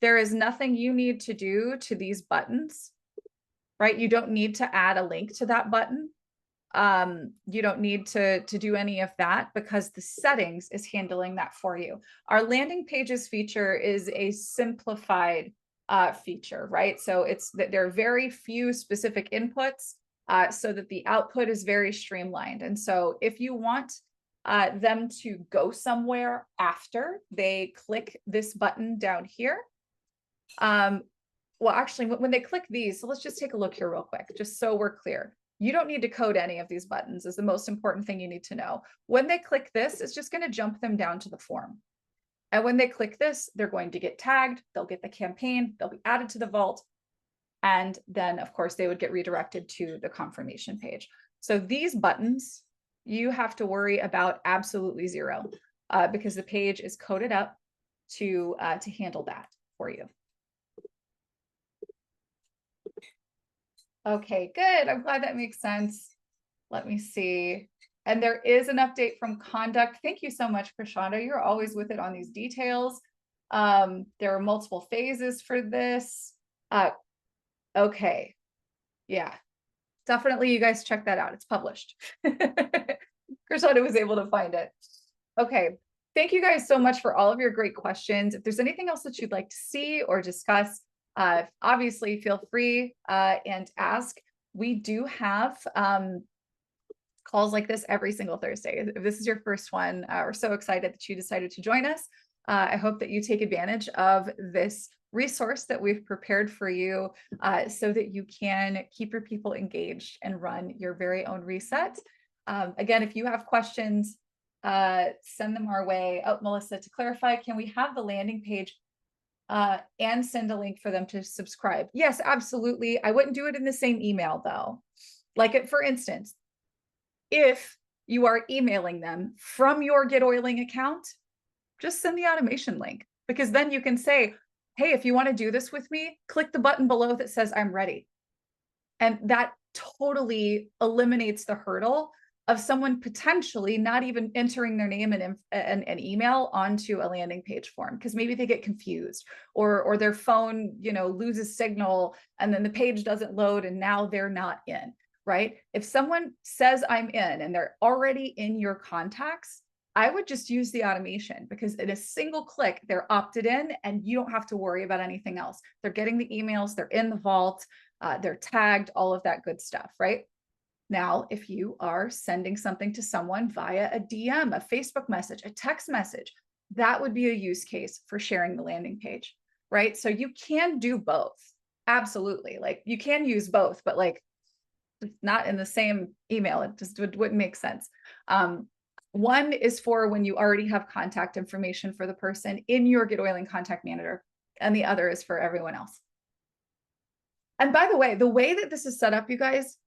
A: there is nothing you need to do to these buttons, right? You don't need to add a link to that button. You don't need to do any of that, because the settings is handling that for you. Our landing pages feature is a simplified feature, right? So it's that there are very few specific inputs, so that the output is very streamlined. And so if you want them to go somewhere after they click this button down here, well, actually, when they click these, so let's just take a look here real quick, just so we're clear. You don't need to code any of these buttons is the most important thing you need to know. When they click this, it's just going to jump them down to the form. And when they click this, they're going to get tagged, they'll get the campaign, they'll be added to the vault. And then, of course, they would get redirected to the confirmation page. So these buttons, you have to worry about absolutely zero because the page is coded up to handle that for you. Okay, good. I'm glad that makes sense. Let me see. And there is an update from Conduct. Thank you so much, Prashanda. You're always with it on these details. There are multiple phases for this. Okay. Yeah, definitely. You guys check that out. It's published. Prashanda was able to find it. Okay. Thank you guys so much for all of your great questions. If there's anything else that you'd like to see or discuss, obviously feel free and ask. We do have calls like this every single Thursday. If this is your first one, we're so excited that you decided to join us. I hope that you take advantage of this resource that we've prepared for you so that you can keep your people engaged and run your very own reset. Again, if you have questions, send them our way. Oh, Melissa, to clarify, can we have the landing page and send a link for them to subscribe? Yes, absolutely. I wouldn't do it in the same email though. Like for instance, if you are emailing them from your GetOiling account, just send the automation link because then you can say, hey, if you want to do this with me, click the button below that says I'm ready. And that totally eliminates the hurdle of someone potentially not even entering their name and an email onto a landing page form because maybe they get confused or their phone, loses signal and then the page doesn't load and now they're not in, right? If someone says I'm in and they're already in your contacts, I would just use the automation because in a single click, they're opted in and you don't have to worry about anything else. They're getting the emails, they're in the vault, they're tagged, all of that good stuff, right? Now, if you are sending something to someone via a DM, a Facebook message, a text message, that would be a use case for sharing the landing page, right? So you can do both. Absolutely. Like you can use both, but like not in the same email. It just wouldn't make sense. One is for when you already have contact information for the person in your GetOiling contact manager, and the other is for everyone else. And by the way that this is set up, you guys,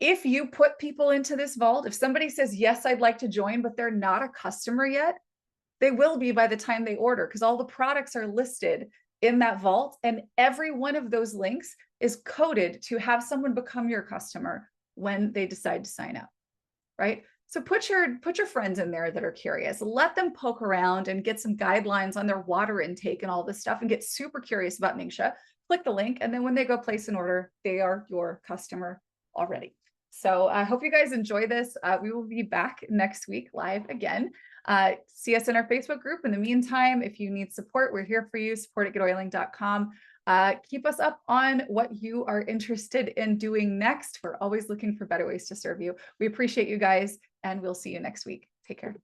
A: if you put people into this vault, if somebody says, yes, I'd like to join, but they're not a customer yet, they will be by the time they order because all the products are listed in that vault. And every one of those links is coded to have someone become your customer when they decide to sign up, right? So put your friends in there that are curious, let them poke around and get some guidelines on their water intake and all this stuff and get super curious about Ningxia. Click the link. And then when they go place an order, they are your customer already. So I hope you guys enjoy this. We will be back next week live again. See us in our Facebook group. In the meantime, if you need support, we're here for you, support@getoiling.com. Keep us up on what you are interested in doing next. We're always looking for better ways to serve you. We appreciate you guys, and we'll see you next week. Take care.